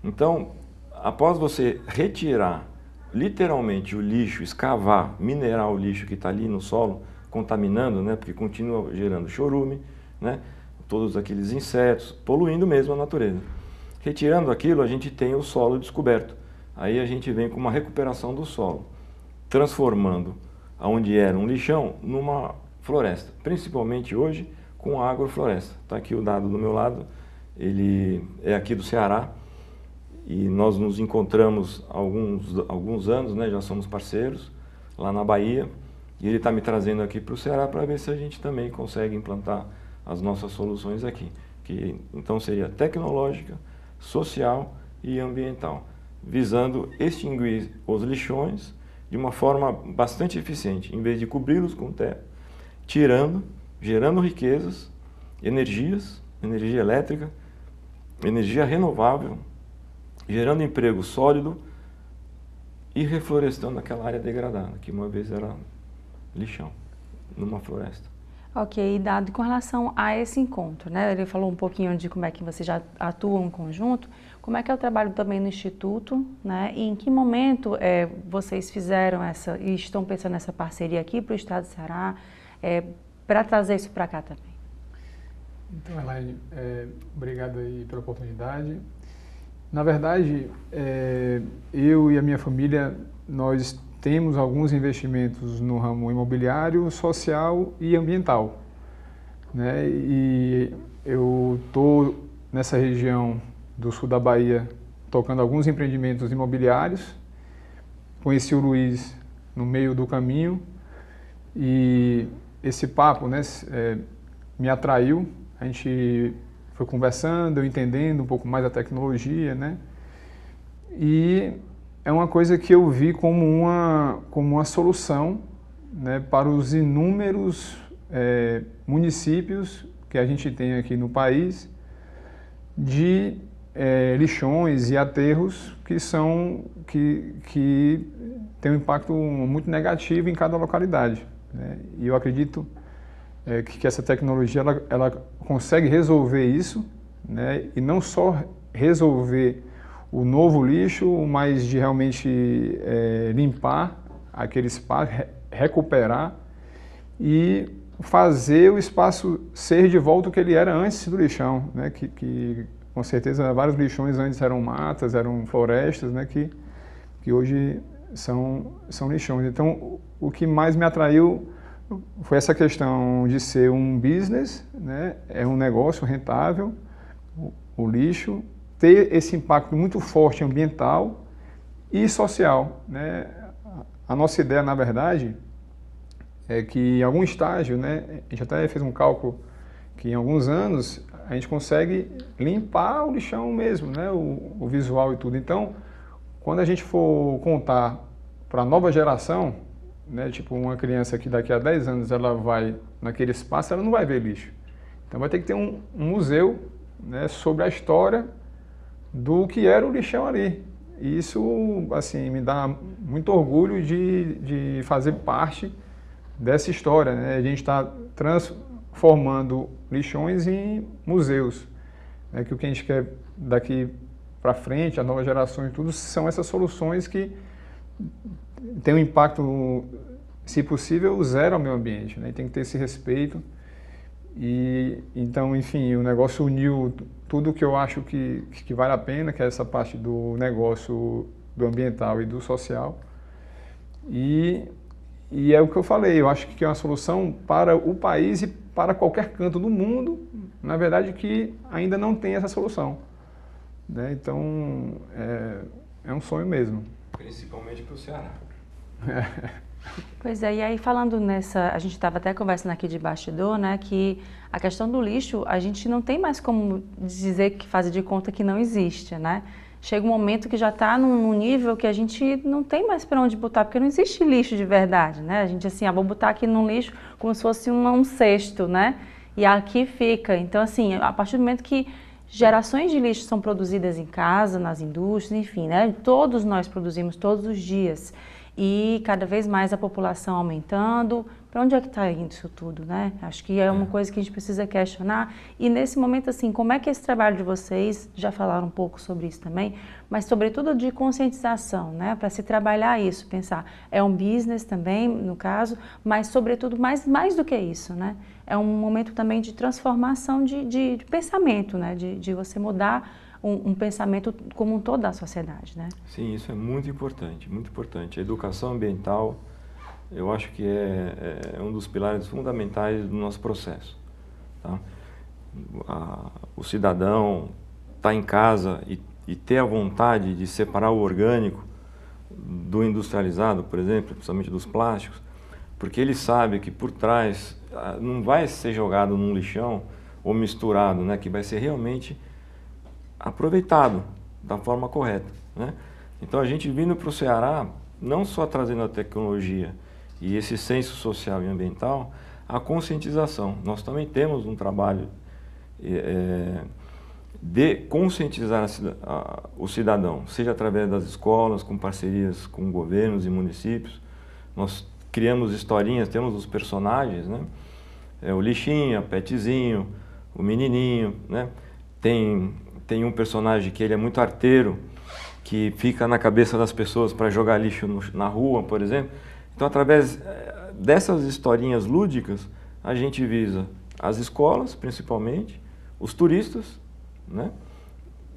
F: Então, após você retirar literalmente o lixo, escavar, minerar o lixo que está ali no solo, contaminando, né? Porque continua gerando chorume, né? Todos aqueles insetos, poluindo mesmo a natureza. Retirando aquilo, a gente tem o solo descoberto. Aí a gente vem com uma recuperação do solo, transformando onde era um lixão numa floresta, principalmente hoje com a agrofloresta. Está aqui o dado do meu lado, ele é aqui do Ceará e nós nos encontramos há alguns anos, né, já somos parceiros lá na Bahia e ele está me trazendo aqui para o Ceará para ver se a gente também consegue implantar as nossas soluções aqui, que então seria tecnológica, social e ambiental, visando extinguir os lixões de uma forma bastante eficiente, em vez de cobri-los com terra, gerando riquezas, energia elétrica, energia renovável, gerando emprego sólido e reflorestando aquela área degradada, que uma vez era lixão, numa floresta.
A: Ok, Dado, com relação a esse encontro, né? Ele falou um pouquinho de como é que vocês já atuam em conjunto, como é que é o trabalho também no Instituto, né? E em que momento vocês fizeram e estão pensando nessa parceria aqui para o Estado do Ceará, para trazer isso para cá também?
G: Então, Elaine, obrigado aí pela oportunidade. Na verdade, eu e a minha família, nós temos alguns investimentos no ramo imobiliário, social e ambiental. Né? E eu estou nessa região do sul da Bahia tocando alguns empreendimentos imobiliários. Conheci o Luiz no meio do caminho e esse papo, né, me atraiu. A gente foi conversando, eu entendendo um pouco mais a tecnologia, né? E é uma coisa que eu vi como uma solução, né, para os inúmeros municípios que a gente tem aqui no país de lixões e aterros que têm um impacto muito negativo em cada localidade. Né? E eu acredito que essa tecnologia ela consegue resolver isso, né? E não só resolver o novo lixo, mas de realmente limpar aquele espaço, recuperar e fazer o espaço ser de volta o que ele era antes do lixão, né? Que com certeza vários lixões antes eram matas, eram florestas, né? Que hoje são lixões. Então, o que mais me atraiu foi essa questão de ser um business, né? É um negócio rentável, o lixo, ter esse impacto muito forte ambiental e social. Né? A nossa ideia, na verdade, é que em algum estágio, né, a gente até fez um cálculo que em alguns anos a gente consegue limpar o lixão mesmo, né, o visual e tudo. Então, quando a gente for contar para a nova geração, né, tipo uma criança que daqui a 10 anos ela vai naquele espaço, ela não vai ver lixo. Então vai ter que ter um museu, né, sobre a história do que era o lixão ali. E isso, assim, me dá muito orgulho de fazer parte dessa história, né? A gente está transformando lixões em museus, né? Que o que a gente quer daqui para frente, as novas gerações, tudo, são essas soluções que têm um impacto, se possível, zero ao meio ambiente, né? E tem que ter esse respeito. E então, enfim, o negócio uniu tudo que eu acho que vale a pena, que é essa parte do negócio, do ambiental e do social. E é o que eu falei, eu acho que é uma solução para o país e para qualquer canto do mundo, na verdade, que ainda não tem essa solução, né? Então, é um sonho mesmo.
F: Principalmente para o Ceará.
A: Pois é, e aí falando nessa, a gente estava até conversando aqui de bastidor, né, que a questão do lixo, a gente não tem mais como dizer que fazer de conta que não existe, né? Chega um momento que já está num nível que a gente não tem mais para onde botar, porque não existe lixo de verdade, né? A gente assim, vou botar aqui num lixo como se fosse um cesto, né? E aqui fica. Então assim, a partir do momento que gerações de lixo são produzidas em casa, nas indústrias, enfim, né? Todos nós produzimos todos os dias. E cada vez mais a população aumentando. Para onde é que está indo isso tudo, né? Acho que é uma coisa que a gente precisa questionar. E nesse momento, assim, como é que esse trabalho de vocês, já falaram um pouco sobre isso também, mas sobretudo de conscientização, né? Para se trabalhar isso, pensar, é um business também, no caso, mas sobretudo mais do que isso, né? É um momento também de transformação de pensamento, né? De você mudar um pensamento como um todo da sociedade, né?
F: Sim, isso é muito importante, muito importante. A educação ambiental, eu acho que é um dos pilares fundamentais do nosso processo, tá? O cidadão estar em casa e ter a vontade de separar o orgânico do industrializado, por exemplo, principalmente dos plásticos, porque ele sabe que por trás não vai ser jogado num lixão ou misturado, né? Que vai ser realmente aproveitado da forma correta, né? Então a gente vindo para o Ceará, não só trazendo a tecnologia e esse senso social e ambiental, a conscientização. Nós também temos um trabalho de conscientizar o cidadão, seja através das escolas, com parcerias com governos e municípios. Nós criamos historinhas, temos os personagens, né? O lixinho, a petzinho, o menininho, né? Tem um personagem que ele é muito arteiro, que fica na cabeça das pessoas para jogar lixo na rua, por exemplo. Então, através dessas historinhas lúdicas, a gente visa as escolas, principalmente, os turistas, né?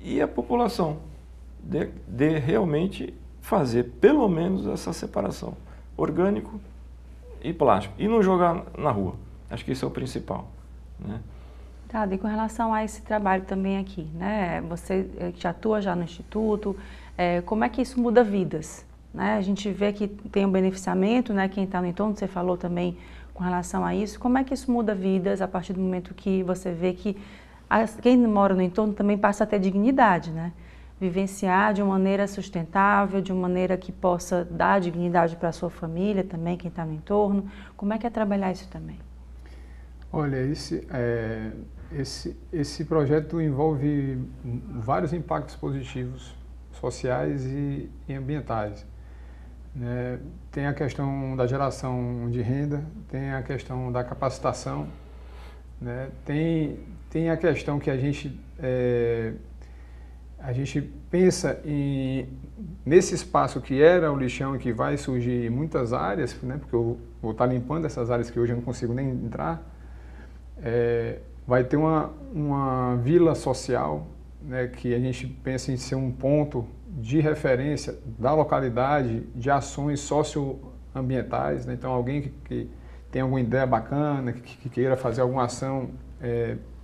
F: E a população, de realmente fazer pelo menos essa separação, orgânico e plástico, e não jogar na rua. Acho que isso é o principal, né?
A: Tá, e com relação a esse trabalho também aqui, né? Você que atua já no Instituto, como é que isso muda vidas, né? A gente vê que tem um beneficiamento, né? Quem está no entorno, você falou também com relação a isso. Como é que isso muda vidas a partir do momento que você vê que quem mora no entorno também passa a ter dignidade, né? Vivenciar de uma maneira sustentável, de uma maneira que possa dar dignidade para a sua família também, quem está no entorno. Como é que é trabalhar isso também?
G: Olha, esse projeto envolve vários impactos positivos, sociais e ambientais, né? Tem a questão da geração de renda, tem a questão da capacitação, né? Tem a questão que a gente pensa nesse espaço que era o lixão e que vai surgir muitas áreas, né? Porque eu vou estar limpando essas áreas que hoje eu não consigo nem entrar. Vai ter uma vila social, né, que a gente pensa em ser um ponto de referência da localidade de ações socioambientais, né? Então alguém que tem alguma ideia bacana, que queira fazer alguma ação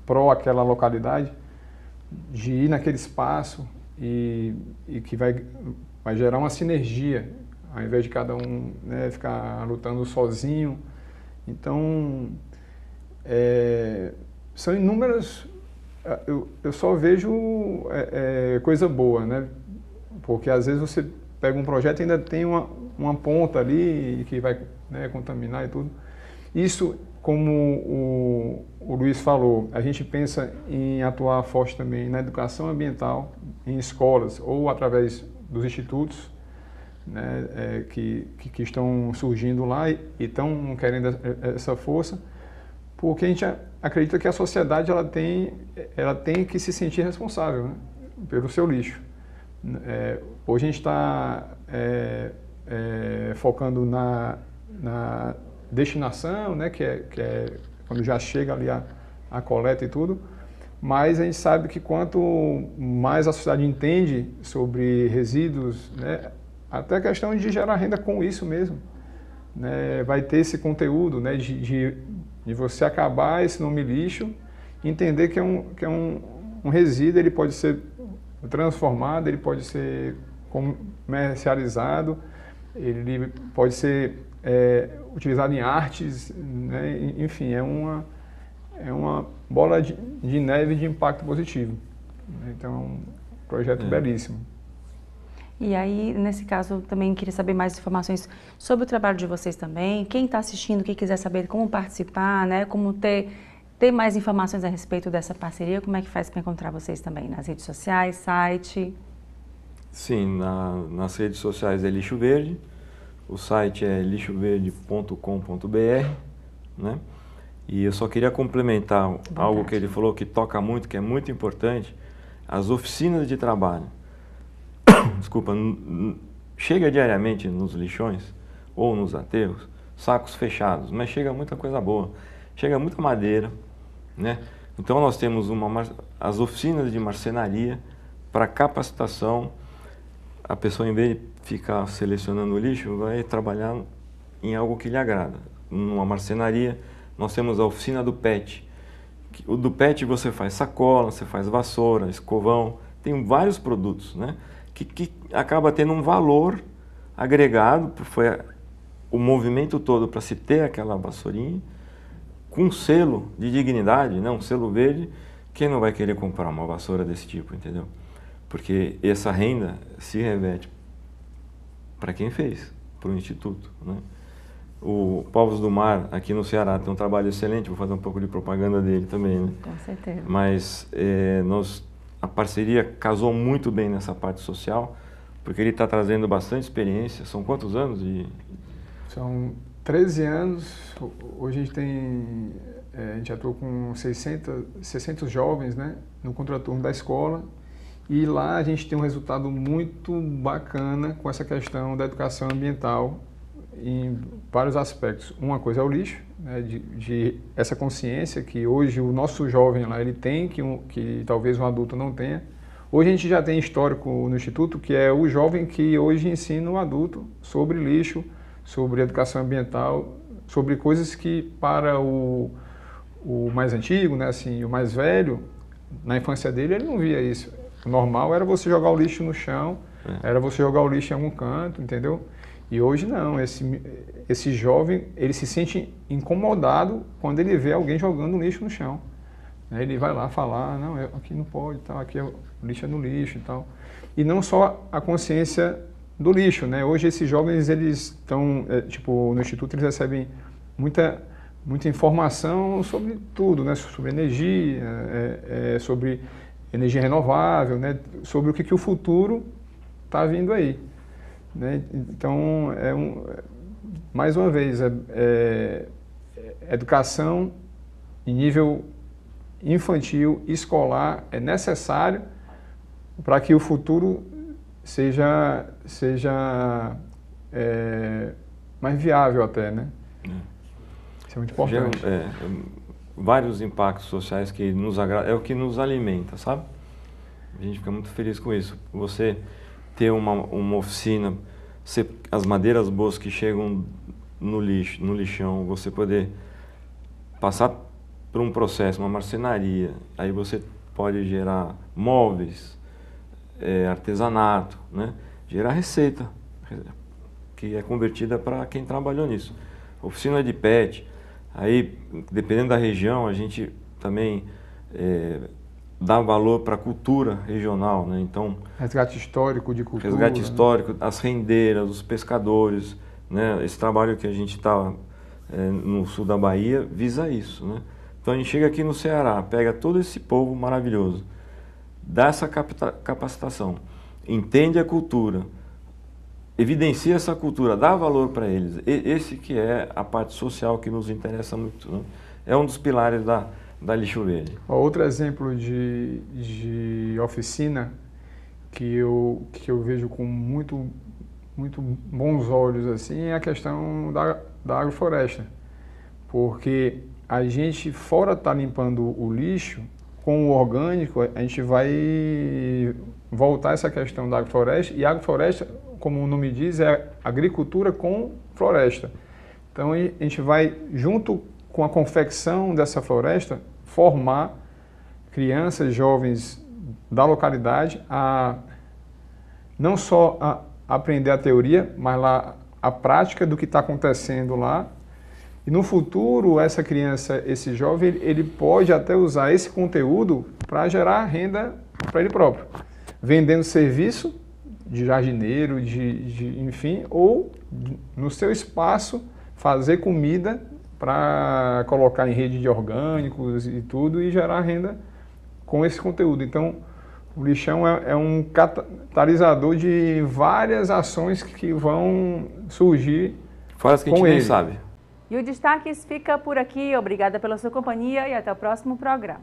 G: pró aquela localidade, de ir naquele espaço e que vai gerar uma sinergia, ao invés de cada um, né, ficar lutando sozinho, Então, são inúmeras, eu só vejo coisa boa, né? Porque às vezes você pega um projeto e ainda tem uma ponta ali que vai, né, contaminar e tudo. Isso, como o Luiz falou, a gente pensa em atuar forte também na educação ambiental, em escolas ou através dos institutos, né, que estão surgindo lá e estão querendo essa força, porque a gente acredita que a sociedade ela tem que se sentir responsável, né, pelo seu lixo. Hoje a gente está focando na destinação, né, que é quando já chega ali a coleta e tudo, mas a gente sabe que quanto mais a sociedade entende sobre resíduos, né, até a questão de gerar renda com isso mesmo, né, vai ter esse conteúdo, né, de você acabar esse nome lixo, entender que é um resíduo, ele pode ser transformado, ele pode ser comercializado, ele pode ser utilizado em artes, né, enfim, é uma bola de neve de impacto positivo. Então, é um projeto belíssimo.
A: E aí, nesse caso, também queria saber mais informações sobre o trabalho de vocês também. Quem está assistindo, quem quiser saber como participar, né, como ter mais informações a respeito dessa parceria, como é que faz para encontrar vocês também? Nas redes sociais, site?
F: Sim, nas redes sociais é Lixo Verde, o site é lixoverde.com.br, né? E eu só queria complementar algo que ele falou que toca muito, que é muito importante, as oficinas de trabalho. Desculpa, chega diariamente nos lixões ou nos aterros, sacos fechados, mas chega muita coisa boa, chega muita madeira, né? Então nós temos as oficinas de marcenaria para capacitação. A pessoa, em vez de ficar selecionando o lixo, vai trabalhar em algo que lhe agrada. Numa marcenaria, nós temos a oficina do PET. O do PET você faz sacola, você faz vassoura, escovão, tem vários produtos, né? Que acaba tendo um valor agregado, foi o movimento todo para se ter aquela vassourinha, com um selo de dignidade, né? Um selo verde. Quem não vai querer comprar uma vassoura desse tipo, entendeu? Porque essa renda se reverte para quem fez, para o Instituto, né? O Povos do Mar, aqui no Ceará, tem um trabalho excelente, vou fazer um pouco de propaganda dele também, né?
A: Com certeza.
F: Mas a parceria casou muito bem nessa parte social, porque ele está trazendo bastante experiência. São quantos anos?
G: São 13 anos, hoje a gente atua com 600 jovens, né, no contraturno da escola, e lá a gente tem um resultado muito bacana com essa questão da educação ambiental em vários aspectos. Uma coisa é o lixo, né, de essa consciência que hoje o nosso jovem lá ele tem, que talvez um adulto não tenha. Hoje a gente já tem histórico no Instituto, que é o jovem que hoje ensina o adulto sobre lixo, sobre educação ambiental, sobre coisas que para o mais antigo, né, assim, o mais velho, na infância dele ele não via isso. O normal era você jogar o lixo no chão, era você jogar o lixo em algum canto, entendeu? E hoje não, esse jovem, ele se sente incomodado quando ele vê alguém jogando lixo no chão. Ele vai lá falar, não, aqui não pode, tal, aqui o lixo é no lixo e tal. E não só a consciência do lixo, né? Hoje esses jovens, eles estão, no Instituto, eles recebem muita informação sobre tudo, né? Sobre energia, sobre energia renovável, né? Sobre o que o futuro está vindo aí, né? Então, mais uma vez, educação em nível infantil, escolar, é necessário para que o futuro seja mais viável até, né? Isso é muito importante.
F: Vários impactos sociais que nos agradam, é o que nos alimenta, sabe? A gente fica muito feliz com isso. Você ter uma oficina, as madeiras boas que chegam no lixão, você poder passar por um processo, uma marcenaria, aí você pode gerar móveis, artesanato, né? Gerar receita, que é convertida para quem trabalhou nisso. Oficina de PET, Aí, dependendo da região, a gente também dá valor para a cultura regional, né? Então,
G: resgate histórico de cultura.
F: Resgate histórico, as rendeiras, os pescadores, né? Esse trabalho que a gente está no sul da Bahia visa isso, né? Então a gente chega aqui no Ceará, pega todo esse povo maravilhoso, dá essa capacitação, entende a cultura, evidencia essa cultura, dá valor para eles. Esse que é a parte social que nos interessa muito, né? É um dos pilares da Lixo Verde.
G: Outro exemplo de oficina que eu vejo com muito bons olhos assim é a questão da agrofloresta, porque a gente, fora estar limpando o lixo, com o orgânico, a gente vai voltar essa questão da agrofloresta, e a agrofloresta, como o nome diz, é agricultura com floresta. Então a gente vai, junto com a confecção dessa floresta, formar crianças, jovens da localidade a não só a aprender a teoria, mas lá a prática do que está acontecendo lá. E no futuro, essa criança, esse jovem, ele pode até usar esse conteúdo para gerar renda para ele próprio, vendendo serviço de jardineiro, enfim, ou no seu espaço fazer comida para colocar em rede de orgânicos e tudo e gerar renda com esse conteúdo. Então, o lixão é um catalisador de várias ações que vão surgir
F: fora as que a gente nem sabe.
A: E o Destaques fica por aqui. Obrigada pela sua companhia e até o próximo programa.